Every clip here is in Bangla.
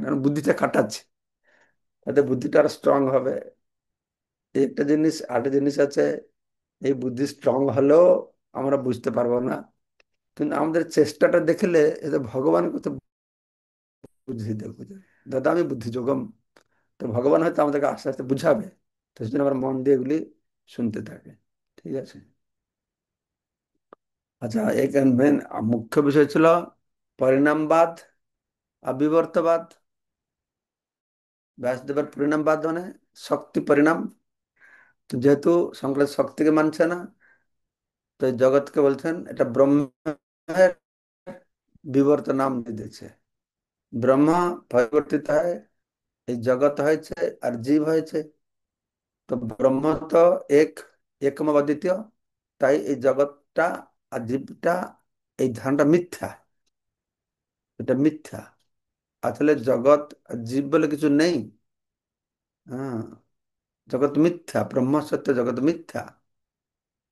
না, বুদ্ধিটা খাটাচ্ছে, তাতে বুদ্ধিটা আরো স্ট্রং হবে। এই একটা জিনিস, আরেকটা জিনিস আছে, এই বুদ্ধি স্ট্রং হলেও আমরা বুঝতে পারবো না, কিন্তু আমাদের চেষ্টাটা দেখলে এতে ভগবান কত বুদ্ধি দেবো, দাদা আমি বুদ্ধি যোগম, তো ভগবান হয়তো আমাদেরকে আস্তে আস্তে বুঝাবে। তো সেজন্য আমরা মন দিয়ে এগুলি শুনতে থাকি। ঠিক আছে। আচ্ছা, এখানে মেন মুখ্য বিষয় ছিল পরিণামবাদ আর বিবর্তবাদ। ব্যাসদেবের পরিণামবাদ মানে শক্তি পরিণাম। তো যেহেতু শঙ্কর শক্তিকে মানছে না, তো এই জগৎকে বলছেন এটা ব্রহ্মের বিবর্ত নাম দিয়ে দিয়েছে। ব্রহ্মা পরিবর্তিত হয়, এই জগৎ হয়েছে আর জীব হয়েছে। তো ব্রহ্ম তো এক, একম অদ্বিতীয়, তাই এই জগৎটা আর জীবটা, এই ধারণাটা মিথ্যা, এটা মিথ্যা। আসলে জগৎ আর জীব বলে কিছু নেই। হ্যাঁ, জগৎ মিথ্যা, ব্রহ্ম সত্য, জগৎ মিথ্যা।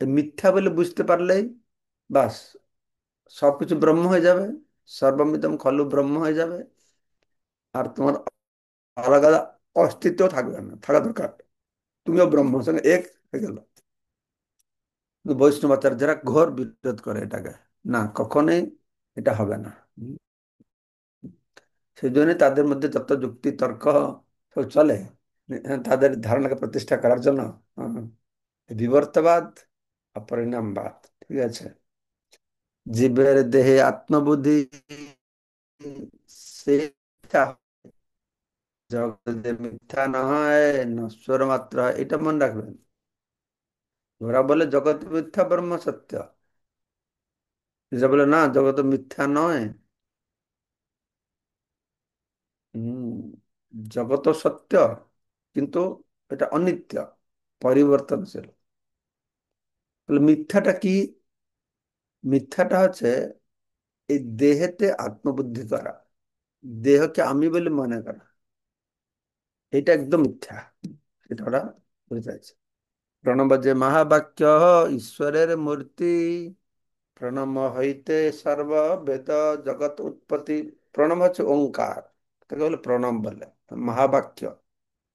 এই মিথ্যা বলে বুঝতে পারলেই বাস সবকিছু ব্রহ্ম হয়ে যাবে, সর্বমিদম খলু ব্রহ্ম হয়ে যাবে। আর তোমার আলাদা অস্তিত্ব থাকবে না, থাকা দরকার, তুমিও ব্রহ্মের সঙ্গে এক হয়ে গেল। কিন্তু বৈষ্ণবাচার যারা ঘোর বিরোধ করে এটাকে, না কখনোই এটা হবে না। সেই জন্য তাদের মধ্যে যত যুক্তি তর্ক সব চলে, তাদের ধারণাকে প্রতিষ্ঠা করার জন্য। হ্যাঁ, বিবর্তবাদ আর পরিণামবাদ। ঠিক আছে। জীবের দেহে আত্মবুদ্ধি, সে মিথ্যা, জগতে মিথ্যা নয়, নশ্বর মাত্র হয়, এটা মনে রাখবেন। ওরা বলে জগৎ মিথ্যা, ব্রহ্ম সত্য। যে বলে না জগৎ মিথ্যা নয়, হম, জগৎ সত্য, কিন্তু এটা অনিত্য, পরিবর্তনশীল। তাহলে মিথ্যাটা কি? মিথ্যাটা হচ্ছে এই দেহেতে আত্মবুদ্ধি করা, দেহকে আমি বলে মনে করা, এটা একদম মিথ্যা। এটা ওরা বুঝাইছে। প্রণব যে মহাবাক্য, ঈশ্বরের মূর্তি, প্রণব হইতে সর্ব বেদ জগৎ উৎপত্তি। প্রণব হচ্ছে ওঙ্কার, তাকে বলে প্রণব বলে। মহাবাক্য,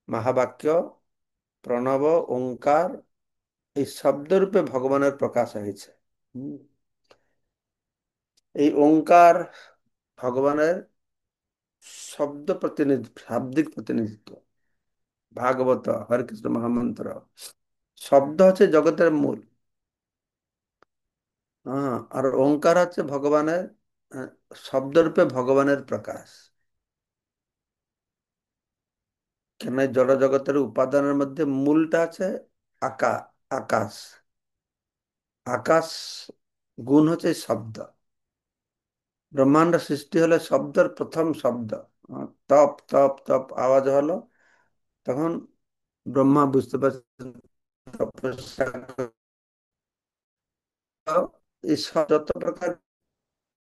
মহাবাক্য, প্রণব, ওঙ্কার, এই শব্দরূপে ভগবানের প্রকাশ হয়েছে। হুম। এই ওঙ্কার ভগবানের শব্দ প্রতিনিধিত্ব, শাব্দিক প্রতিনিধিত্ব। ভাগবত, হরে কৃষ্ণ মহামন্ত্র, শব্দ হচ্ছে জগতের মূল। হ্যাঁ, আর ওঙ্কার হচ্ছে ভগবানের আহ, শব্দরূপে ভগবানের প্রকাশ। কেন এই জড় জগতের উপাদানের মধ্যে মূলটা আছে আকা আকাশ। আকাশ গুণ হচ্ছে শব্দ। ব্রহ্মাণ্ড সৃষ্টি হলে শব্দের প্রথম শব্দ, তপ তপ তপ আওয়াজ হলো, তখন ব্রহ্মা বুঝতে পারছেন তপস্যা করো। এই যত প্রকার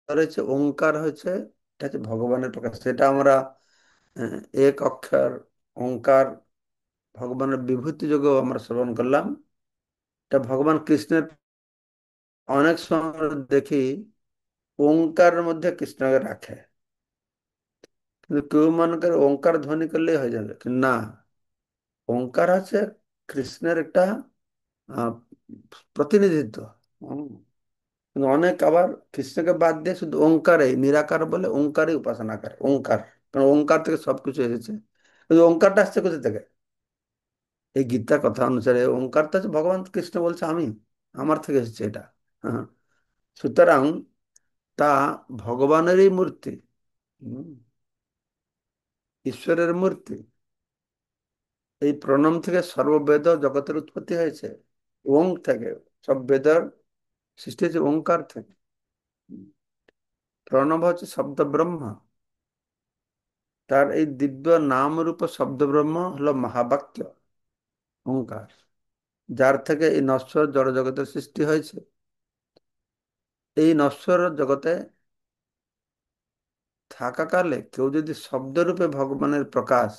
রয়েছে, ওঙ্কার হয়েছে, এটা হচ্ছে ভগবানের প্রকাশ। সেটা আমরা আহ, এক অক্ষর ওঙ্কার ভগবানের বিভূতি যোগেও আমরা শ্রবণ করলাম। এটা ভগবান কৃষ্ণের অনেক সময় দেখি ওঙ্কারের মধ্যে কৃষ্ণকে রাখে, কিন্তু কেউ মনে করে ওঙ্কার ধ্বনি করলেই হয়ে যাবে, কিন্তু না, ওঙ্কার আছে কৃষ্ণের একটা আহ, প্রতিনিধিত্ব। হুম। কিন্তু অনেক আবার কৃষ্ণকে বাদ দিয়ে শুধু ওঙ্কারে নিরাকার বলে ওঙ্কারে উপাসনা করে, ওঙ্কার, কারণ ওঙ্কার থেকে সবকিছু এসেছে। কিন্তু ওঙ্কারটা আসছে কোথা থেকে? এই গীতার কথা অনুসারে ওঙ্কারটা হচ্ছে ভগবান কৃষ্ণ বলছে আমি, আমার থেকে এসেছে এটা। হ্যাঁ, সুতরাং তা ভগবানেরই মূর্তি। হুম, ঈশ্বরের মূর্তি। এই প্রণব থেকে সর্ববেদ জগতের উৎপত্তি হয়েছে, ওং থেকে সব বেদের সৃষ্টি হয়েছে ওঙ্কার থেকে। প্রণব হচ্ছে শব্দ ব্রহ্ম, তার এই দিব্য নাম রূপ শব্দ ব্রহ্ম হলো মহাবাক্য, ওঙ্কার, যার থেকে এই নশ্বর জড় জগতের সৃষ্টি হয়েছে। এই নশ্বর জগতে থাকাকালে কেউ যদি শব্দরূপে ভগবানের প্রকাশ,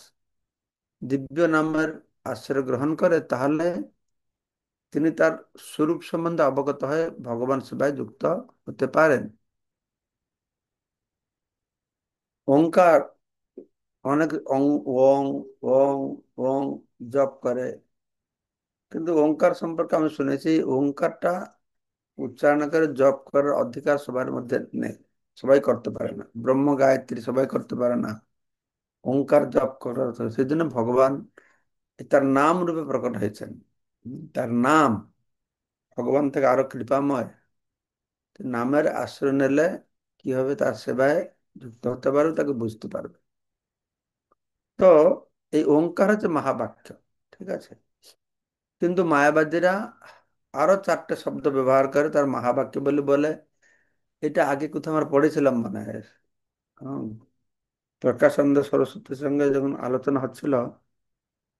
দিব্য নামের আশ্রয় গ্রহণ করে, তাহলে তিনি তার স্বরূপ সম্বন্ধে অবগত হয়ে ভগবান সেবায় যুক্ত হতে পারেন। ওঙ্কার অনেক অং ওং ওং ওং জপ করে, কিন্তু ওঙ্কার সম্পর্কে আমি শুনেছি ওঙ্কারটা উচ্চারণ করে জপ করার অধিকার সবার মধ্যে নেই, সবাই করতে পারে না। ব্রহ্ম গায়ত্রী সবাই করতে পারে না, ওঙ্কার জপ করার সেই জন্য ভগবান তার নাম রূপে প্রকট হয়েছেন। তার নাম ভগবান থেকে আরো কৃপাময়। তো নামের আশ্রয় নিলে কি হবে, তার সেবায় যুক্ত হতে পারবে, তাকে বুঝতে পারবে। তো এই ওঙ্কার হচ্ছে মহাবাক্য, ঠিক আছে। কিন্তু মায়াবাদীরা আরো চারটে শব্দ ব্যবহার করে তার মহাবাক্য বলে বলে। এটা আগে কোথাও আমরা পড়েছিলাম মনে হয়। হম, প্রকাশানন্দ সরস্বতীর সঙ্গে যখন আলোচনা হচ্ছিল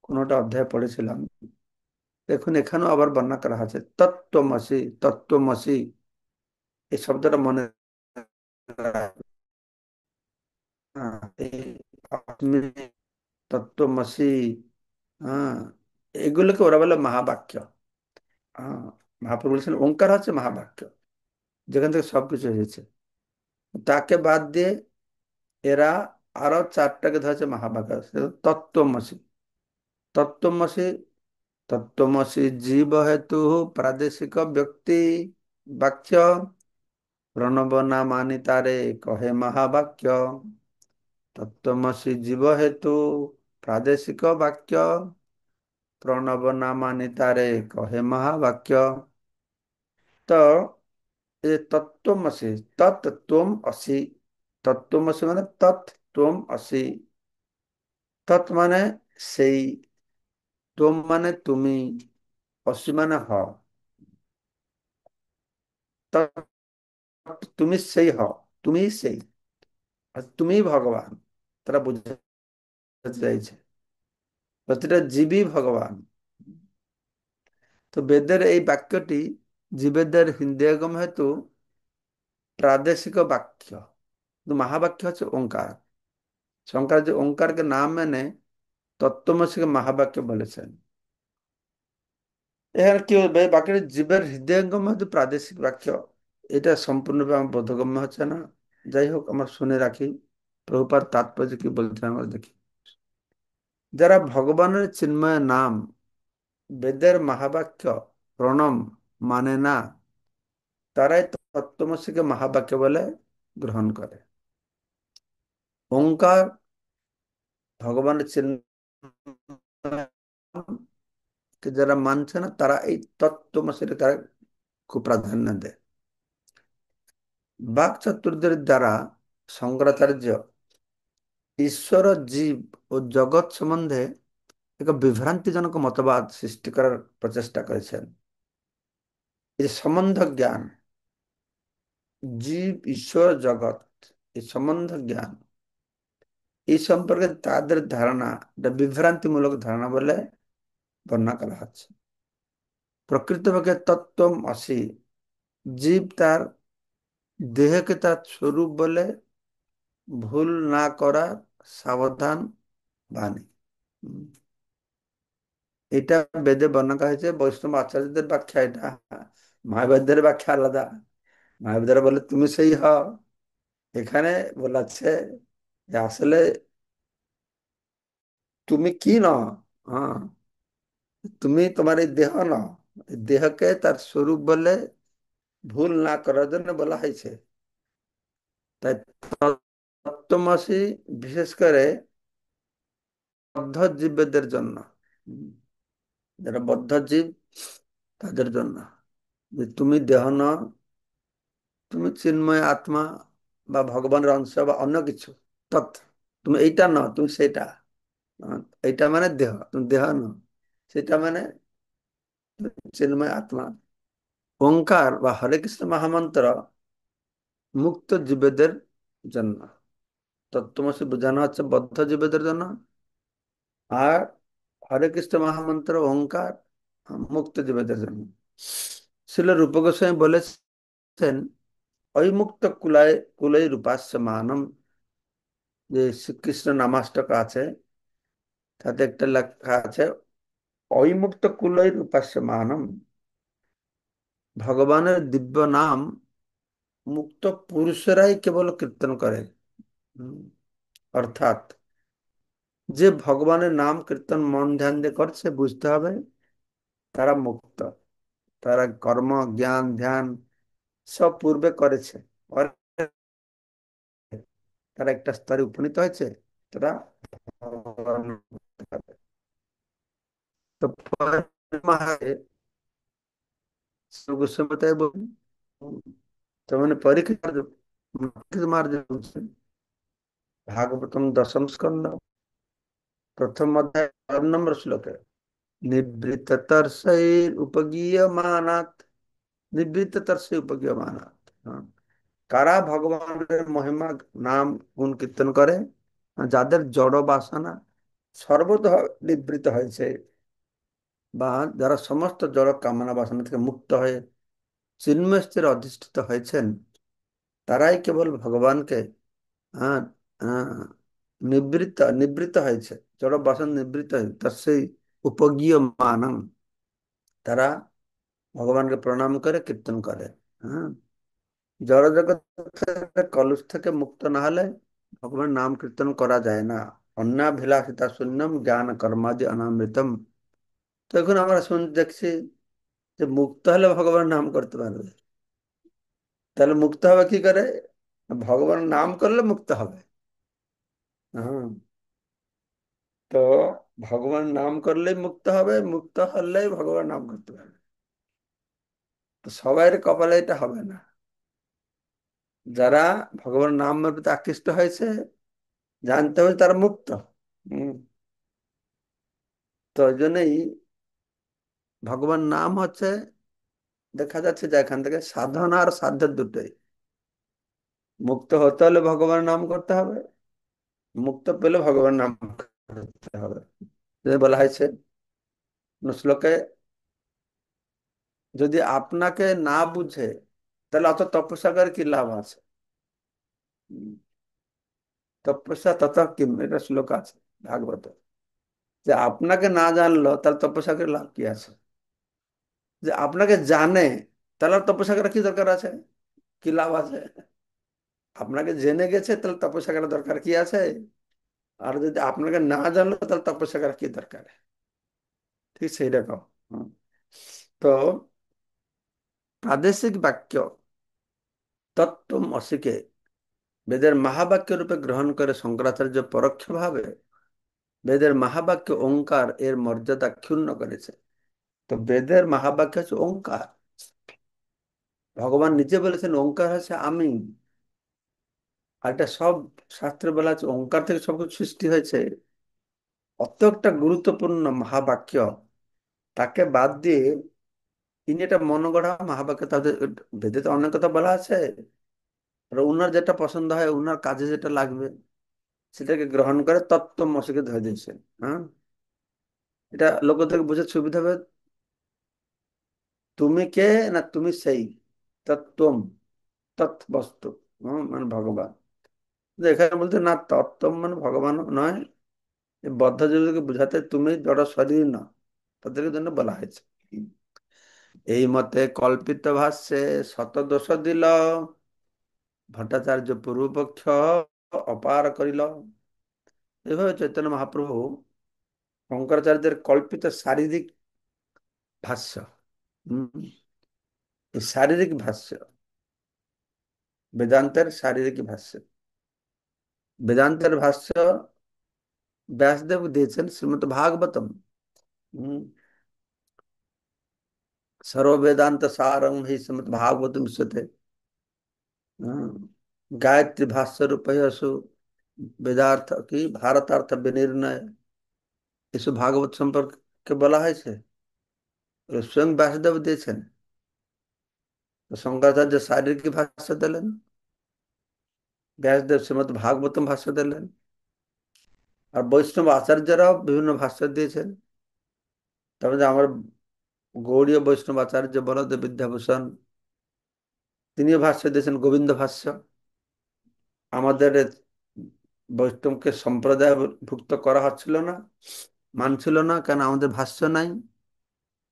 কোনোটা অধ্যায় পড়েছিলাম। দেখুন এখানেও আবার বর্ণনা করা আছে তত্ত্বমসি তত্ত্বমসি, এই শব্দটা মনে রাখবেন। হ্যাঁ, এই আপনি তত্ত্বমসি, হ্যাঁ, এগুলোকে ওরা বলে মহাবাক্য। হ্যাঁ, মহাপ্রভু বলেছেন ওঙ্কার হচ্ছে মহাবাক্য, যেখান থেকে সবকিছু হয়েছে। তাকে বাদ দিয়ে এরা আরো চারটাকে ধরেছে মহাবাক্য। তত্ত্বমসি, তত্ত্বমসি, তত্ত্বমসি জীব হেতু প্রাদেশিক ব্যক্তি বাক্য, প্রণব না মানি তারে কহে মহাবাক্য। তত্ত্বমসি জীব হেতু প্রাদেশিক বাক্য, প্রণব না মানি তারে কহে মহাবাক্য। তো এই তত্ত্বমসি, তত্ত্বম অসি, তত্ত্বমসি মানে তত্ত্বম অসি। তৎ মানে সেই, তোম মানে তুমি, অসি মানে হও। তৎ তুমি সেই হও, তুমি সেই, আর তুমি ভগবান, তারা বুঝতে চাইছে। প্রতিটা জীবই ভগবান। তো বেদের এই বাক্যটি জীবেদের হৃদয়গম হেতু প্রাদেশিক বাক্য, কিন্তু মহাবাক্য হচ্ছে ওঙ্কার। শঙ্কর যে ওঙ্কারকে নাম মেনে তত্ত্বমসিকে মহাবাক্য বলেছেন। এখানে কি হবে, বাক্যটি জীবের হৃদয়ঙ্গম হেতু প্রাদেশিক বাক্য, এটা সম্পূর্ণভাবে আমার বোধগম্য হচ্ছে না। যাই হোক, আমরা শুনে রাখি প্রভুপাদ তাৎপর্য কি বলছেন আমরা দেখি। যারা ভগবানের চিন্ময় নাম বেদের মহাবাক্য প্রণম মানে না, তারাই তত্ত্বমসিকে মহাবাক্য বলে গ্রহণ করে। ওঙ্কার ভগবানের চিন্ময় যারা মানছে না, তারা এই তত্ত্বমসিকে তারা খুব প্রাধান্য দেয়। বাক চাতুর্যের দ্বারা শঙ্করাচার্য ঈশ্বর, জীব ও জগৎ সম্বন্ধে এক বিভ্রান্তিজনক মতবাদ সৃষ্টি করার প্রচেষ্টা করেছেন। এই সম্বন্ধ জ্ঞান, জীব ঈশ্বর জগৎ, এই সম্বন্ধ জ্ঞান, এই সম্পর্কে তাদের ধারণা এটা বিভ্রান্তিমূলক ধারণা বলে বর্ণনা করা হচ্ছে। প্রকৃতপক্ষে তত্ত্বম অসি, জীব তার দেহকে তার স্বরূপ বলে ভুল না করার সাবধান বাণী। হুম, এটা বেদে বর্ণনা করা হয়েছে। বৈষ্ণব আচার্যদের ব্যাখ্যা এটা, মায়াবাদীদের ব্যাখ্যা আলাদা। মায়াবাদীরা বলে তুমি সেই হও। এখানে বলাচ্ছে যে আসলে তুমি কি ন, হ্যাঁ, তুমি তোমার এই দেহ ন, এই দেহকে তার স্বরূপ বলে ভুল না করার জন্য বলা হয়েছে। তাই তত্ত্বমসি বিশেষ করে বদ্ধ জীবদের জন্য, হুম, যারা বদ্ধ জীব তাদের জন্য, যে তুমি দেহ ন, তুমি চিন্ময় আত্মা বা ভগবানের অংশ বা অন্য কিছু তৎ, তুমি এইটা ন, তুমি সেটা। আহ, এইটা মানে দেহ, তুমি দেহ ন, সেটা মানে চিন্ময় আত্মা। ওঙ্কার বা হরে কৃষ্ণ মহামন্ত্র মুক্ত জীবেদের জন্য, তত্ত্বমসি বোঝানো হচ্ছে বদ্ধ জীবেদের জন্য। আর হরে কৃষ্ণ মহামন্ত্র ওঙ্কার মুক্ত জীবেদের জন্য। শিল রূপ গোস্বামী বলেছেন ঐমুক্ত কুলায় কুলাই রূপাস্য মানম, যে শ্রীকৃষ্ণ নামাষ্টক আছে তাতে একটা লেখা আছে ঐমুক্ত কুলাই রূপাস্য মানম, ভগবানের দিব্য নাম মুক্ত পুরুষেরাই কেবল কীর্তন করে। হুম, অর্থাৎ যে ভগবানের নাম কীর্তন মন ধ্যান দিয়ে করছে, বুঝতে হবে তারা মুক্ত। তারা কর্ম জ্ঞান ধ্যান সব পূর্বে করেছে, পরে তারা একটা স্তরে উপনীত হয়েছে, তারা ভগবান মুক্ত হবে। তো পরে মহারাজ শ্রী গোস্বামী বলেন, তো মানে পরীক্ষিত মহারাজ বলছেন, ভাগবতম দশম স্কন্ধ প্রথম অধ্যায় 12 নম্বর শ্লোকে, নিবৃত্ত তর্ষৈর উপগীয়মানাৎ, নিবৃত্ত তর্ষে উপগীয়মানাৎ। হ্যাঁ, কারা ভগবানের মহিমা নাম গুণ কীর্তন করে, যাদের জড় বাসনা সর্বতঃ নিবৃত্ত হয়েছে, বা যারা সমস্ত জড় কামনা বাসনা থেকে মুক্ত হয়ে চিন্ময় স্থিরে অধিষ্ঠিত হয়েছেন, তারাই কেবল ভগবানকে আহ, আহ, নিবৃত্ত নিবৃত্ত হয়েছে, জড় বাসনা নিবৃত্ত হয়েছে, তার সেই উপগীয় মানং, তারা ভগবানকে প্রণাম করে কীর্তন করে। হ্যাঁ, জড় জগৎ থেকে, কলুষ থেকে মুক্ত না হলে ভগবান নাম কীর্তন করা যায় না। অন্যাভিলাষিতা শূন্যম জ্ঞান কর্মাদি অনামৃতম। তো এখন আমরা দেখছি যে মুক্ত হলে ভগবান নাম করতে পারবে। তাহলে মুক্ত হবে কি করে? ভগবান নাম করলে মুক্ত হবে। হ্যাঁ, তো ভগবান নাম করলেই মুক্ত হবে, মুক্ত হলেই ভগবান নাম করতে পারবে। তো সবাই কপালে এটা হবে না। যারা ভগবান নামের প্রতি আকৃষ্ট হয়েছে, জানতে হবে তারা মুক্ত। হম, তো ওই জন্যই ভগবান নাম হচ্ছে, দেখা যাচ্ছে যে এখান থেকে সাধনা আর সাধ্য দুটোই। মুক্ত হতে হলে ভগবান নাম করতে হবে, মুক্ত পেলে ভগবান নাম করতে হবে। যে বলা হয়েছে শ্লোকে, যদি আপনাকে না বুঝে তাহলে অত তপস্যা করে কি লাভ আছে? তপস্যা তথা কিম, এটা শ্লোক আছে ভাগবত। যে আপনাকে না জানলো তাহলে তপস্যা করে লাভ কি আছে? যে আপনাকে জানে, তাহলে আর তপস্যা করার কি দরকার আছে, কি লাভ আছে? আপনাকে জেনে গেছে, তাহলে তপস্যা করার দরকার কি আছে? আর যদি আপনাকে না জানলো তাহলে তপস্যা করার কি দরকার? ঠিক সেই রকম। হুম। তো প্রাদেশিক বাক্য তত্ত্ব অসিকে বেদের মহাবাক্য রূপে গ্রহণ করে শঙ্করাচার্য পরোক্ষভাবে বেদের মহাবাক্য ওঙ্কার এর মর্যাদা ক্ষুণ্ণ করেছে। তো বেদের মহাবাক্য হচ্ছে ওঙ্কার। ভগবান নিজে বলেছেন ওঙ্কার হচ্ছে আমি। আর এটা সব শাস্ত্রে বলা আছে ওঙ্কার থেকে সবকিছু সৃষ্টি হয়েছে। অত একটা গুরুত্বপূর্ণ মহাবাক্য, তাকে বাদ দিয়ে তিনি এটা মনগড়া মহাবাক্য, তাদের বেদে তো অনেক কথা বলা আছে, আর উনার যেটা পছন্দ হয়, উনার কাজে যেটা লাগবে সেটাকে গ্রহণ করে তত্ত্ব মসিকে ধরে দিয়েছেন। হ্যাঁ, এটা লোকদের বুঝে সুবিধা হবে। তুমি কে, না তুমি সেই তত্ত্বম, তৎ বস্তু, মানে ভগবান। কিন্তু এখানে বলতে না, তত্ত্বম মানে ভগবান নয়, এই বদ্ধ জীবকে বুঝাতে তুমি জড় শরীর না, তাদেরকে জন্য বলা হয়েছে। এই মতে কল্পিত ভাষ্যে শতদোষ দিল ভট্টাচার্য পূর্বপক্ষ অপার করিল। এভাবে চৈতন্য মহাপ্রভু শঙ্করাচার্যের কল্পিত শারীরিক ভাষ্য, হম, এই শারীরিক ভাষ্য, বেদান্তের শারীরিক ভাষ্য, বেদান্তের ভাষ্য ব্যাসদেব দিয়েছেন শ্রীমদ ভাগবতম। হম, सर्व वेदांत सारम ही श्रीमद् भागवतम उच्यते। गायत्री भाष्य रूपयसु वेदार्थ की भारतार्थ विनिर्णय, इस भागवत সম্পর্ক কে বলা হয়েছে, স্বয়ং ব্যাসদেব দিয়েছেন। তো শঙ্করাচার্য শারীরিক ভাষ্য দিলেন, ব্যাসদেব শ্রীমদ্ ভাগবতম ভাষ্য দিলেন, আর বৈষ্ণব আচার্যরাও বিভিন্ন ভাষ্য দিয়েছেন। তারপরে আমার গৌড়ীয় বৈষ্ণব আচার্য বলদেব বিদ্যাভূষণ, তিনিও ভাষ্য দিয়েছেন, গোবিন্দ ভাষ্য। আমাদের বৈষ্ণবকে সম্প্রদায় ভুক্ত করা হচ্ছিল না, মানছিল না, কেন আমাদের ভাষ্য নাই।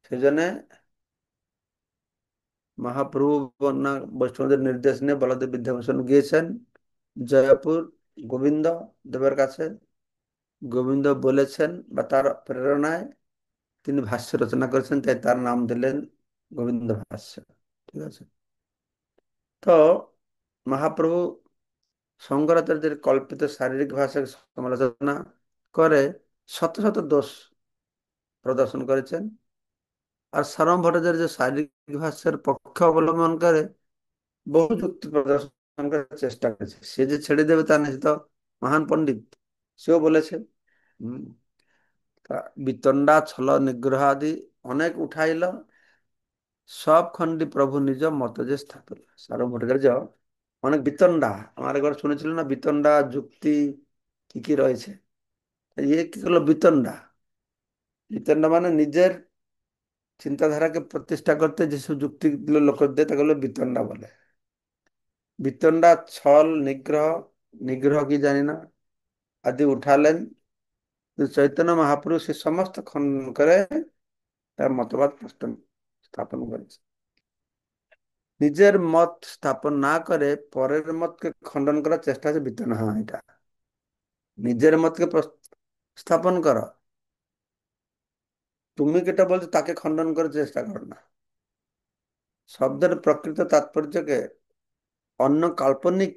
সেজন্য মহাপ্রভু বন্যা বৈষ্ণবদের নির্দেশ নিয়ে বলদেব বিদ্যাভূষণ গিয়েছেন জয়পুর গোবিন্দ দেবের কাছে, গোবিন্দ বলেছেন বা তার প্রেরণায় তিনি ভাষ্য রচনা করেছেন, তাই তার নাম দিলেন গোবিন্দ ভাষ্য। ঠিক আছে। তো মহাপ্রভু শঙ্করাচার্যের কল্পিত শারীরিক ভাষাকে সমালোচনা করে শত শত দোষ প্রদর্শন করেছেন। আর সারম ভট্টাচার্য যে শারীরিক ভাষার পক্ষে অবলম্বন করে বহু যুক্তি প্রদর্শন করার চেষ্টা করেছে। সে যে ছেড়ে দেবে তা না, সে তো মহান পণ্ডিত, সেও বলেছে। হম তা বিতণ্ডা ছল নিগ্রহ আদি অনেক উঠাইল, সব খণ্ডি প্রভু নিজ মত যে স্থাপিল। সারম ভট্টাচার্য অনেক বিতণ্ডা, আমার একবার শুনেছিল না বিতণ্ডা যুক্তি কি কি রয়েছে। ইয়ে কি হলো বিতণ্ডা? বিতণ্ডা মানে নিজের চিন্তাধারাকে প্রতিষ্ঠা করতে যেসব যুক্তিগুলো লোক দেয় তাগুলো বিতণ্ডা বলে। বিতণ্ডা ছল নিগ্রহ, নিগ্রহ কি জানি না, আদি উঠালেন। কিন্তু চৈতন্য মহাপুরুষ সে সমস্ত খণ্ডন করে তার মতবাদ স্থাপন করেছে। নিজের মত স্থাপন না করে পরের মতকে খণ্ডন করার চেষ্টা হচ্ছে বিতণ্ডা। হ্যাঁ, এটা নিজের মতকে স্থাপন করো, তুমি যেটা বলছো তাকে খণ্ডন করার চেষ্টা করো না। শব্দের প্রকৃত তাৎপর্যকে অন্য কাল্পনিক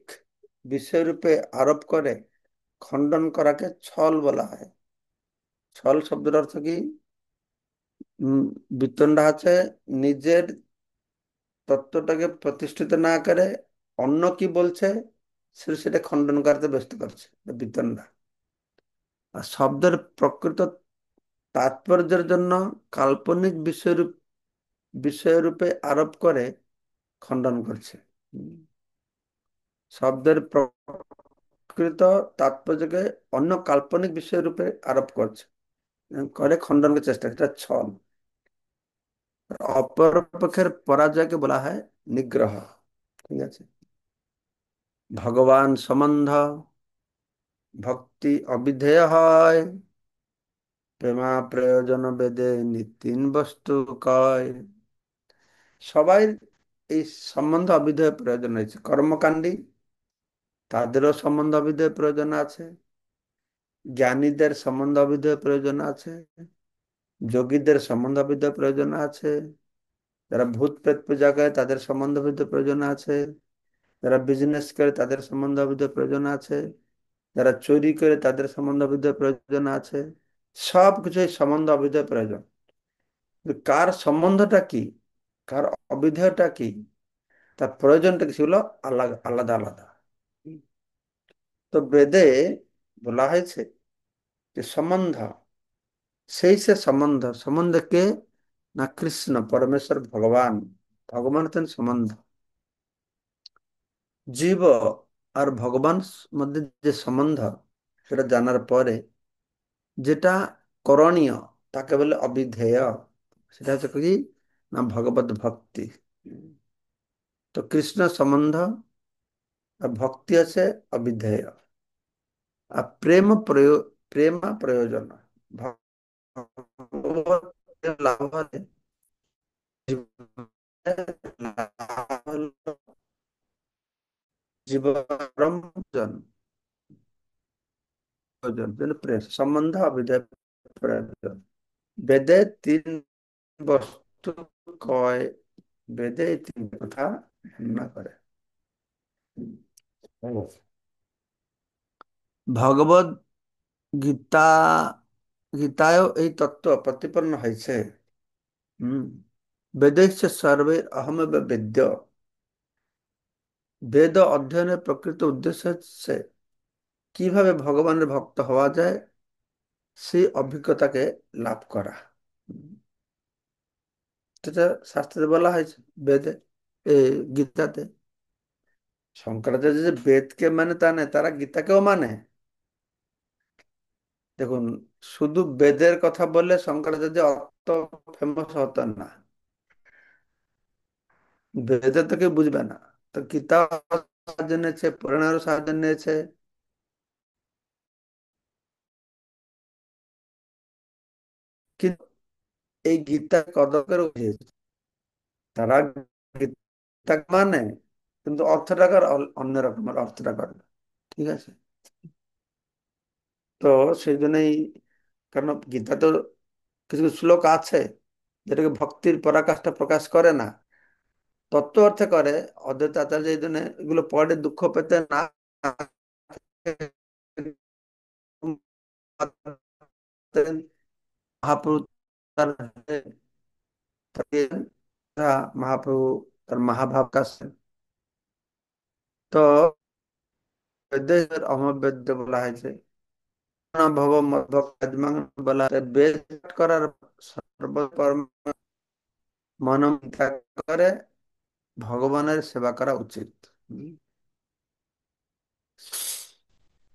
বিষয়রূপে আরোপ করে খণ্ডন করাকে ছল বলা হয়। ছল শব্দের অর্থ কি? উম, বিতণ্ডা আছে নিজের তত্ত্বটাকে প্রতিষ্ঠিত না করে অন্য কি বলছে সে সেটা খণ্ডন করতে ব্যস্ত করছে, এটা বিতণ্ডা। আর শব্দের প্রকৃত তাৎপর্যের জন্য কাল্পনিক বিষয়রূপে আরোপ করে খণ্ডন করছে। উম, শব্দের প্রকৃত তাৎপর্যকে অন্য কাল্পনিক বিষয়রূপে আরোপ করছে, করে খণ্ডনের চেষ্টা, এটা ছল। অপরপক্ষের পরাজয়কে বলা হয় নিগ্রহ। ঠিক আছে। ভগবান সম্বন্ধ ভক্তি অবিধেয় হয়, প্রেমা প্রয়োজন বেদে নিতিন বস্তু কয়। সবাই এই সম্বন্ধ অবিধেয় প্রয়োজন রয়েছে। কর্মকাণ্ডী তাদেরও সম্বন্ধ অবিধেয় প্রয়োজন আছে, জ্ঞানীদের সম্বন্ধ অবিধেয় প্রয়োজন আছে, যোগীদের সম্বন্ধ অবিধেয় প্রয়োজন আছে, যারা ভূত প্রেত পূজা করে তাদের সম্বন্ধ অবিধেয় প্রয়োজন আছে, যারা বিজনেস করে তাদের সম্বন্ধ অবিধেয় প্রয়োজন আছে, যারা চুরি করে তাদের সম্বন্ধ অবিধেয় প্রয়োজন আছে। সব কিছুই সম্বন্ধ অবিধেয় প্রয়োজন। কিন্তু কার সম্বন্ধটা কি, কার অবিধেয়টা কি, তার প্রয়োজনটা কি, সেগুলো আলাদা আলাদা আলাদা। তো বেদে বলা হয়েছে যে সম্বন্ধ, সেই সে সম্বন্ধ, সম্বন্ধ কে না কৃষ্ণ পরমেশ্বর ভগবান। ভগবান হচ্ছেন সম্বন্ধ। জীব আর ভগবান মধ্যে যে সম্বন্ধ, সেটা জানার পরে যেটা করণীয় তাকে বলে অবিধেয়। সেটা হচ্ছে কি না ভগবত ভক্তি। তো কৃষ্ণ সম্বন্ধ আর ভক্তি আছে অবিধেয়। আর প্রেম প্রয়োজন। ভগবত লাভ হলে লাভ হলো জীবন প্রয়োজন, প্রয়োজন যেন প্রেম সম্বন্ধ অবিধেয় প্রয়োজন। বেদে তিন বস্তু কয়, বেদে এই তিন কথা বর্ণনা করে। ভগবত গীতা, গীতায়ও এই তত্ত্ব প্রতিপন্ন হয়েছে। হম বেদেশ সর্বে অহমেব বেদ্য। বেদ অধ্যয়নের প্রকৃত উদ্দেশ্য হচ্ছে কিভাবে ভগবানের ভক্ত হওয়া যায়, সেই অভিজ্ঞতাকে লাভ করা। হুম, সেটা শাস্ত্রে বলা হয়েছে, বেদে, এই গীতাতে। শঙ্করাচার্য যে বেদকে মানে তা নেই, তারা গীতাকেও মানে। দেখুন, শুধু বেদের কথা বললে শঙ্করাচার্য অত ফেমাস হতেন না, বেদে তো কেউ বুঝবে না। তো গীতা সাহায্য নিয়েছে, পুরাণেরও সাহায্য নিয়েছে। কিন্তু এই গীতা কদকের উঠিয়েছে তারা, গীতা মানে, কিন্তু অর্থটা অন্য রকমের অর্থটা করবে। ঠিক আছে। তো সেই জন্যই, কারণ গীতা তো কিছু কিছু শ্লোক আছে যেটাকে ভক্তির পরাকাষ্ঠা প্রকাশ করে না, তত্ত্ব অর্থে করে। অদ্বৈত আচার্য এই জন্য এগুলো পড়ে দুঃখ পেতে না পারতেন। মহাপ্রভু তার মহাপ্রভু তার মহাভাব কাছে। তো বেদের অমবেদ্য বলা হয়েছে, ভব মধ্যাত্মাং বলা হয়েছে। বেদ পাঠ করার সর্বকর্ম মনন ত্যাগ করে ভগবানের সেবা করা উচিত।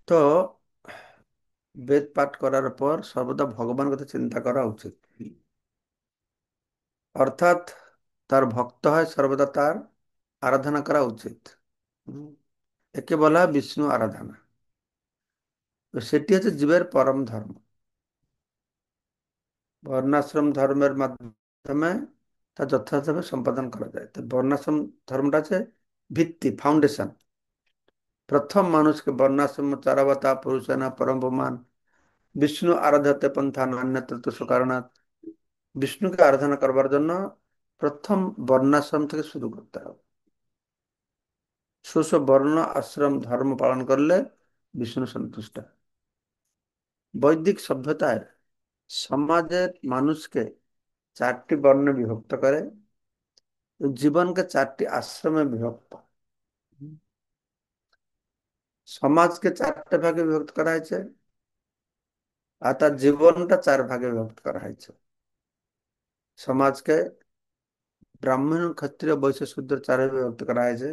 তো বেদ পাঠ করার পর সর্বদা ভগবানের কথা চিন্তা করা উচিত, অর্থাৎ তার ভক্ত হয় সর্বদা তার আরাধনা করা উচিত। হুম, একে বলা হয় বিষ্ণু আরাধনা। তো সেটি হচ্ছে জীবের পরম ধর্ম। বর্ণাশ্রম ধর্মের মাধ্যমে তা যথাযথভাবে সম্পাদন করা যায়। তো বর্ণাশ্রম ধর্মটা আছে ভিত্তি, ফাউন্ডেশন। প্রথম মানুষকে বর্ণাশ্রম চারাবতা পুরুষেনা পরম প্রমাণ বিষ্ণু আরাধ্যতে পন্থা নান্যত সুকারণাৎ। বিষ্ণুকে আরাধনা করবার জন্য প্রথম বর্ণাশ্রম থেকে শুরু করতে হবে। সুষ বর্ণ আশ্রম ধর্ম পালন করলে বিষ্ণু সন্তুষ্ট হয়। বৈদিক সভ্যতায় সমাজের মানুষকে চারটি বর্ণে বিভক্ত করে, জীবনকে চারটি আশ্রমে বিভক্ত। সমাজকে চারটে ভাগে বিভক্ত করা হয়েছে, আর তার জীবনটা চার ভাগে বিভক্ত করা হয়েছে। সমাজকে ব্রাহ্মণ ক্ষত্রিয় বৈশ্য শূদ্র চারে বিভক্ত করা হয়েছে,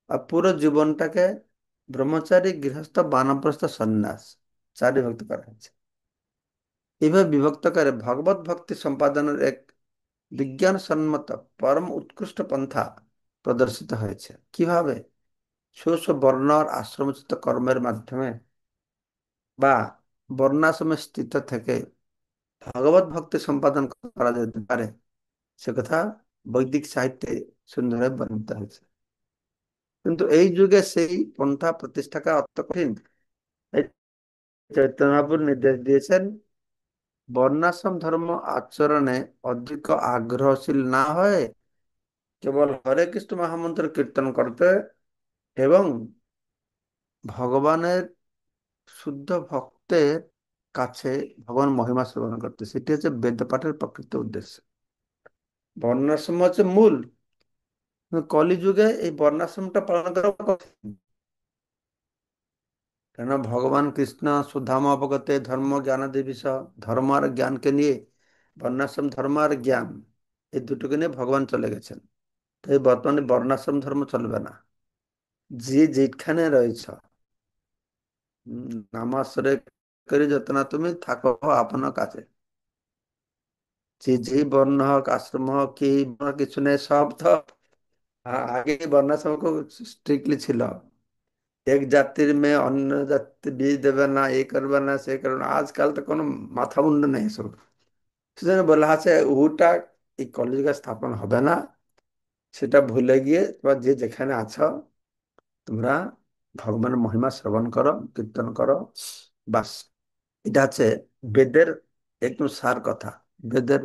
আর পুরো জীবনটাকে ব্রহ্মচারী গৃহস্থ বানপ্রস্থ সন্ন্যাস চারে বিভক্ত করা হয়েছে। এইভাবে বিভক্ত করে ভগবত ভক্তি সম্পাদনের এক বিজ্ঞানসম্মত পরম উৎকৃষ্ট পন্থা প্রদর্শিত হয়েছে। কিভাবে? স্ব বর্ণ আর আশ্রমোচিত কর্মের মাধ্যমে বা বর্ণাশ্রমে স্থিত থেকে ভগবত ভক্তি সম্পাদন করা যেতে পারে, সে কথা বৈদিক সাহিত্যে সুন্দরভাবে বর্ণিত হয়েছে। কিন্তু এই যুগে সেই পন্থা প্রতিষ্ঠা করা অত্যন্ত কঠিন। তাই চৈতন্য মহাপ্রভু নির্দেশ দিয়েছেন, বর্ণাশ্রম ধর্ম আচরণে অধিক আগ্রহশীল না হয়ে কেবল হরে কৃষ্ণ মহামন্ত্র কীর্তন করতে এবং ভগবানের শুদ্ধ ভক্তের কাছে ভগবান মহিমা শ্রবণ করতে, সেটি হচ্ছে বেদ পাঠের প্রকৃত উদ্দেশ্য। বর্ণাশ্রম হচ্ছে মূল, কিন্তু কলিযুগে এই বর্ণাশ্রমটা পালন করা কঠিন। কেন? ভগবান কৃষ্ণ সুধাম অবগতে ধর্ম জ্ঞানাদি বিষয়, ধর্ম আর জ্ঞানকে নিয়ে, বর্ণাশ্রম ধর্ম আর জ্ঞান এই দুটোকে নিয়ে ভগবান চলে গেছেন। তাই বর্তমানে বর্ণাশ্রম ধর্ম চলবে না। যে যেখানে রয়েছ, নামাশ্রয় করে যত না তুমি থাকো আপনার কাছে। যে যে বর্ণ হোক আশ্রম হোক কি কিছু নেই, সব তো আগে বর্ণাশ্রম খুব স্ট্রিক্টলি ছিল। এক জাতির মেয়ে অন্য জাতি বিয়ে দেবে না, এ করবে না, সে করবে না। আজকাল তো কোনো মাথা মুন্ড নেই সব। সেজন্য বলা আছে ওটা এই কলেজে স্থাপন হবে না। সেটা ভুলে গিয়ে তোমরা যে যেখানে আছো, তোমরা ভগবানের মহিমা শ্রবণ করো, কীর্তন করো, বাস। এটা আছে বেদের একদম সার কথা। বেদের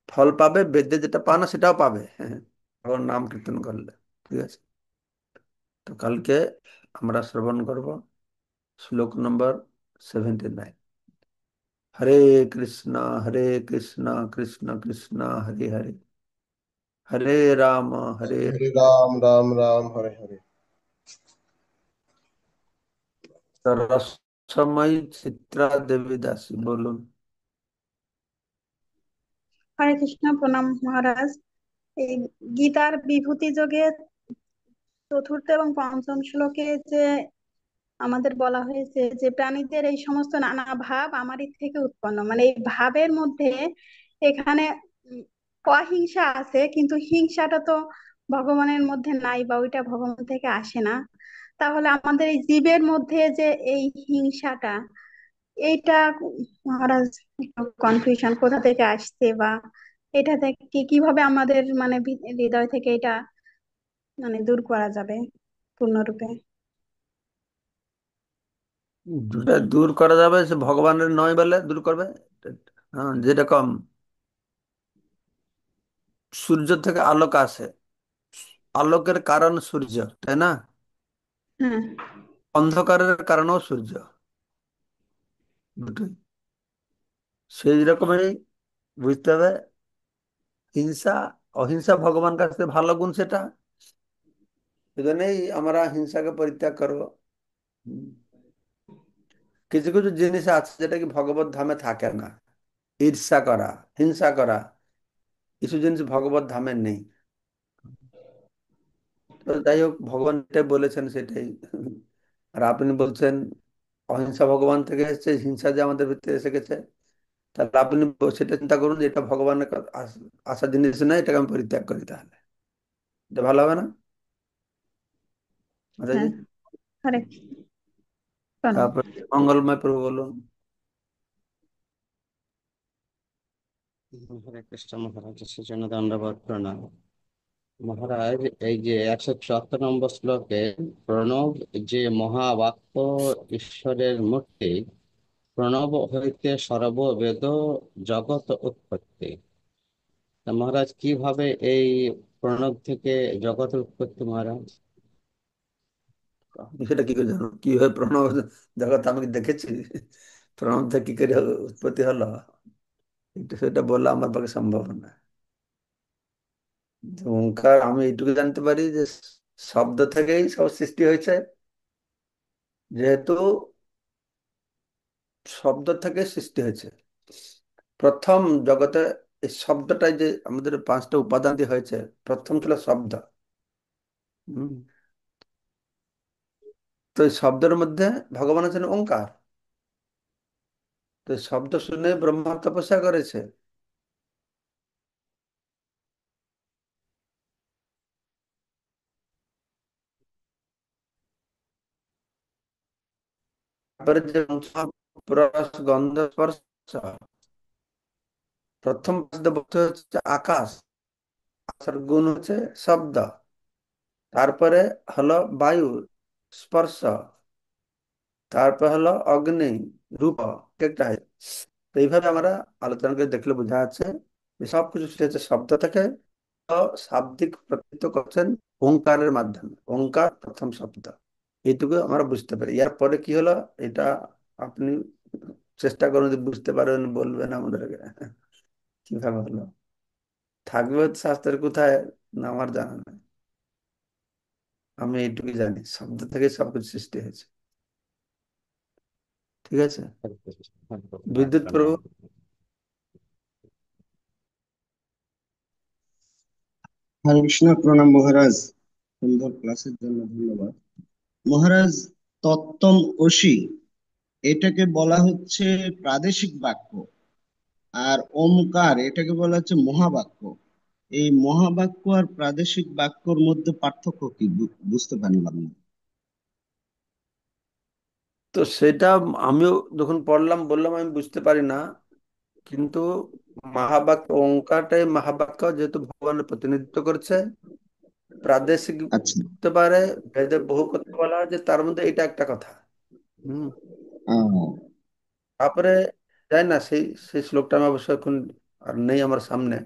ফল পাবে, বেদে যেটা পাও না সেটাও পাবে, হ্যাঁ, ভগবান নাম কীর্তন করলে। ঠিক আছে? তো কালকে আমরা শ্রবণ করব শ্লোক নম্বর 79। হরে কৃষ্ণ হরে কৃষ্ণ কৃষ্ণ কৃষ্ণ হরে হরে, হরে রাম হরে হরে রাম রাম রাম হরে হরে। রসময়ী চিত্রা দেবী দাসী বলুন। হরে কৃষ্ণ, প্রণাম মহারাজ। এই গীতার বিভূতি যোগে চতুর্থ এবং পঞ্চম শ্লোকে যে আমাদের বলা হয়েছে যে প্রাণীদের এই সমস্ত নানা ভাব আমারই থেকে উৎপন্ন, মানে এই ভাবের মধ্যে এখানে অহিংসা আছে, কিন্তু হিংসাটা তো ভগবানের মধ্যে নাই বা ওইটা ভগবান থেকে আসে না। তাহলে আমাদের এই জীবের মধ্যে যে এই হিংসাটা, এইটা মহারাজ কনফিউশন কোথা থেকে আসছে, বা এটা থেকে কিভাবে আমাদের মানে হৃদয় থেকে এটা মানে দূর করা যাবে পূর্ণরূপে? যেটা দূর করা যাবে সে ভগবানের নয় বলে দূর করবে। হ্যাঁ, যেরকম সূর্য থেকে আলোক আসে, আলোকের কারণ সূর্য, তাই না? হ্যাঁ। অন্ধকারের কারণও সূর্য, দুটোই। সেই রকমই বুঝতে হবে, হিংসা অহিংসা ভগবান কাছে ভালো গুণ, সেটা সেজন্যই আমরা হিংসাকে পরিত্যাগ করবো। হুম। কিছু কিছু জিনিস আছে যেটা কি ভগবত ধামে থাকে না, ঈর্ষা করা, হিংসা করা, কিছু জিনিস ভগবত ধামে নেই। তো যাই হোক, ভগবান যেটাই বলেছেন সেটাই। আর আপনি বলছেন অহিংসা ভগবান থেকে এসেছে, হিংসা যে আমাদের ভিতরে এসে গেছে, তাহলে আপনি সেটা চিন্তা করুন যে এটা ভগবানের আশা জিনিস নয়, এটাকে আমি পরিত্যাগ করি, তাহলে এটা ভালো হবে না মাতাজি? হ্যাঁ। হরে কৃষ্ণ প্রণাম। তারপর মঙ্গলময় প্রভু বলুন। হরে কৃষ্ণ মহারাজ, সেজন্য দণ্ডবত প্রণাম। মহারাজ, এই যে 174 নম্বর শ্লোকে প্রণব যে মহাবাক্য, ঈশ্বরের মূর্তি, প্রণব হইতে সর্ব বেদ জগৎ উৎপত্তি। তা মহারাজ, কিভাবে এই প্রণব থেকে জগতের উৎপত্তি মহারাজ? আপনি সেটা কি করে জানো কিভাবে প্রণব জগৎ আমি কি দেখেছি? প্রণব থেকে কি করে উৎপত্তি হলো, এটা সেটা বললে আমার পক্ষে সম্ভব না। যে ওঙ্কার, আমি এইটুকু জানতে পারি যে শব্দ থেকেই সব সৃষ্টি হয়েছে। যেহেতু শব্দ থেকে সৃষ্টি হয়েছে, প্রথম জগতে এই শব্দটাই যে আমাদের পাঁচটা উপাদান দিয়ে হয়েছে, প্রথম ছিল শব্দ। হুম। তো এই শব্দের মধ্যে ভগবান আছেন ওঙ্কার। তো এই শব্দ শুনে ব্রহ্মা তপস্যা করেছে। তারপরে যে রস গন্ধ স্পর্শ, প্রথম বস্তু হচ্ছে আকাশ, আকাশের গুণ হচ্ছে শব্দ। তারপরে হলো বায়ু, স্পর্শ। তারপর হলো অগ্নি, রূপ, একটা। তো এইভাবে আমরা আলোচনা করে দেখলে বোঝা যাচ্ছে যে সবকিছু সৃষ্টি হচ্ছে শব্দ থেকে। তো শাব্দিক প্রকৃত করছেন ওঙ্কারের মাধ্যমে, ওঙ্কার প্রথম শব্দ। এইটুকু আমরা বুঝতে পারি। এর পরে কি হলো, এটা আপনি চেষ্টা করুন, যদি বুঝতে পারেন বলবেন আমাদেরকে কিভাবে হলো। থাকবে হচ্ছে শাস্ত্রের কোথায়, না আমার জানা নেই। আমি এইটুকুই জানি, শব্দ থেকে সবকিছু সৃষ্টি হয়েছে। ঠিক আছে। হরে কৃষ্ণ, হরে কৃষ্ণ, বিদ্যুৎ প্রভু। প্রণাম। হরে কৃষ্ণ প্রণাম মহারাজ। সুন্দর ক্লাসের জন্য ধন্যবাদ মহারাজ। তত্ত্বম অসি, এটাকে বলা হচ্ছে প্রাদেশিক বাক্য, আর ওমকার এটাকে বলা হচ্ছে মহাবাক্য। এই মহাবাক্য আর প্রাদেশিক বাক্যর মধ্যে পার্থক্য কি বুঝতে পারলাম না। তো সেটা আমিও যখন পড়লাম বললাম আমি বুঝতে পারি না, কিন্তু মহাবাক্য ওঙ্কারটাই মহাবাক্য, যেহেতু ভগবানের প্রতিনিধিত্ব করছে। প্রাদেশিক আচ্ছা। হতে পারে, বেদে বহু কথা বলা আছে, তার মধ্যে এটা একটা কথা। হুম। আহ, তারপরে যাই না, সেই সেই শ্লোকটা আমি অবশ্য এখন আর নেই আমার সামনে।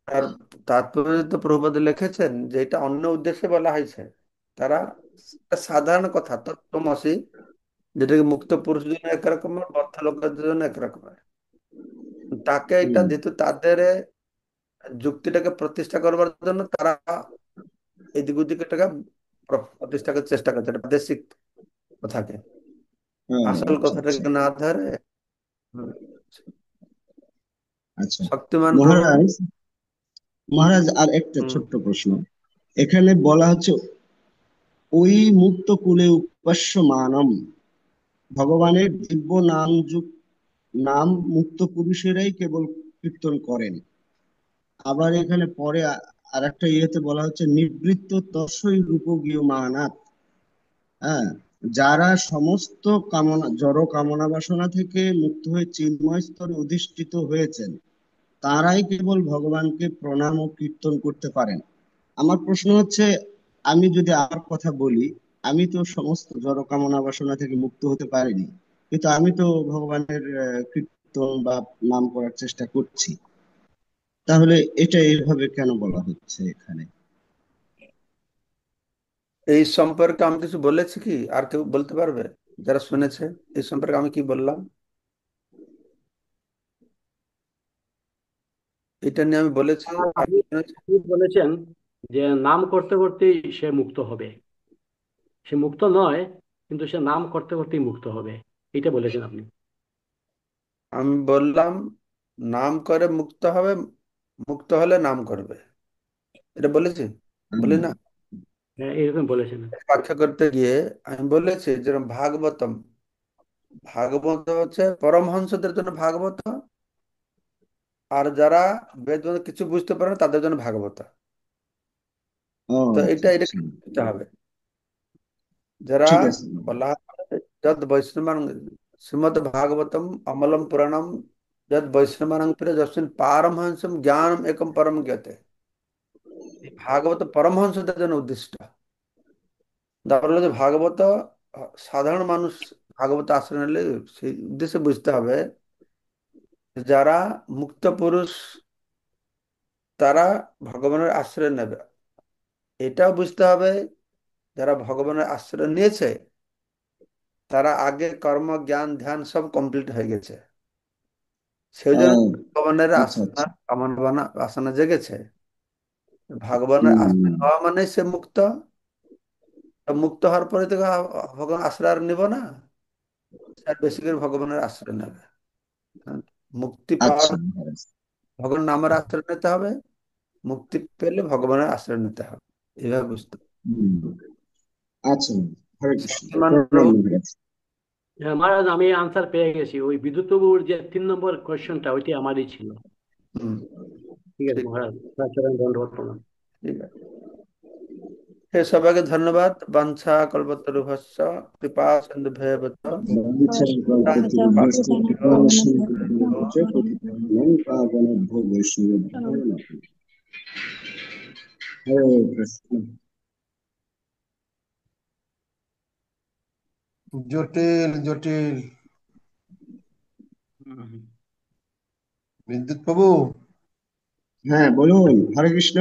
আর তারপরে তো প্রভুপাদ লিখেছেন যে এটা অন্য উদ্দেশ্যে বলা হয়েছে। তারা একটা সাধারণ কথা তত্ত্বমসি, যেটাকে মুক্ত পুরুষদের জন্য একরকমের, বদ্ধ লোকের জন্য একরকমের। তাকে এটা হুম, যেহেতু তাদের যুক্তিটাকে প্রতিষ্ঠা করবার জন্য তারা এদিক ওদিক এটাকে প্রতিষ্ঠা করার চেষ্টা করছে, এটা প্রাদেশিক কথাকে আসল আচ্ছা আচ্ছা। কথাটাকে না ধরে। হুম, আচ্ছা শক্তিমান প্রভু। মহারাজ, মহারাজ আর একটা হুম। ছোট্ট প্রশ্ন। এখানে বলা হচ্ছে ওই মুক্ত কুলে উপাস্য মানম, ভগবানের দিব্য নাম নাম মুক্ত পুরুষেরাই কেবল কীর্তন করেন। আবার এখানে পরে আর একটা ইয়েতে বলা হচ্ছে নিবৃত্ত তস্যই রূপগীয় মানাত। হ্যাঁ, যারা সমস্ত কামনা, জড় কামনা বাসনা থেকে মুক্ত হয়ে চিন্ময় স্তরে অধিষ্ঠিত হয়েছেন, তারাই কেবল ভগবানকে প্রণাম ও কীর্তন করতে পারেন। আমার প্রশ্ন হচ্ছে, আমি যদি আমার কথা বলি, আমি তো সমস্ত জড় কামনা বাসনা থেকে মুক্ত হতে পারিনি, কিন্তু আমি তো ভগবানের কীর্তন বা নাম করার চেষ্টা করছি। তাহলে এটা এইভাবে কেন বলা হচ্ছে এখানে? এই সম্পর্কে আমি কিছু বলেছি কি? আর কেউ বলতে পারবে যারা শুনেছে এই সম্পর্কে আমি কি বললাম? এটা নিয়ে আমি বলেছি? আর আর আপনি কেউ শুনেছে? আপনি বলেছেন যে নাম করতে করতেই সে মুক্ত হবে। সে মুক্ত নয়, কিন্তু সে নাম করতে করতেই মুক্ত হবে, এটা বলেছেন আপনি। আমি বললাম নাম করে মুক্ত হবে, মুক্ত হলে নাম করবে, এটা বলেছি? বলি হুম। না? হ্যাঁ, এরকম বলেছেন। ব্যাখ্যা করতে গিয়ে আমি বলেছি যেরকম ভাগবতম, ভাগবত হচ্ছে পরমহংসদের জন্য ভাগবত, আর যারা বেদ কিছু বুঝতে পারে না তাদের জন্য ভাগবত। ও তো আচ্ছা এটা এটা আচ্ছা। বুঝতে হবে। যারা ঠিক আছে। বলা হয় যদ বৈষ্ণবান শ্রীমদ ভাগবতম অমলম পুরাণম যদ বৈষ্ণবানাং প্রিয় যস্মিন পারমহংসম জ্ঞানম একম পরম জ্ঞাতে। এই ভাগবত পরমহংসদের জন্য উদ্দিষ্ট। তারপরে হলো যে ভাগবত সাধারণ মানুষ ভাগবত আশ্রয় নিলে সেই উদ্দেশ্যে বুঝতে হবে যারা মুক্ত পুরুষ তারা ভগবানের আশ্রয় নেবে। এটাও বুঝতে হবে যারা ভগবানের আশ্রয় নিয়েছে তারা আগে কর্ম জ্ঞান ধ্যান সব কমপ্লিট হয়ে গেছে, সেই ও জন্য ভগবানের আচ্ছা আস্থানা আচ্ছা। কামনা বাসনা জেগেছে। ভগবানের আশ্রয় হুম। হওয়া মানে সে মুক্ত। তো মুক্ত হওয়ার পরে তো ভগবান আশ্রয় আর নিব না, সে আর বেশি করে ভগবানের আশ্রয় নেবে। হ্যাঁ, মুক্তি পাওয়ার আচ্ছা মহারাজ। ভগবান নামের আশ্রয় নিতে হবে, মুক্তি পেলে ভগবানের আশ্রয় নিতে হবে, এইভাবে বুঝতে হবে। হুম। আচ্ছা মহারাজ। হরে কৃষ্ণ। শক্তিমান প্রণাম প্রভু। মহারাজ। হ্যাঁ মহারাজ, আমি আনসার পেয়ে গেছি। ওই বিদ্যুৎবাবুর যে 3 নম্বর কোয়েশ্চেনটা, ওইটি আমারই ছিল। হুম, ঠিক আছে ঠিক মহারাজ, আপনার চরণে দণ্ডবত প্রণাম। ঠিক আছে। হে সবাইকে ধন্যবাদ। বাঞ্ছা কল্পতরুভ্যশ্চ কৃপা সিন্ধুভ্যেব চ হরে কৃষ্ণ। জটিল জটিল। হুম। বিদ্যুৎ বাবু। হ্যাঁ বলুন। হরে কৃষ্ণ।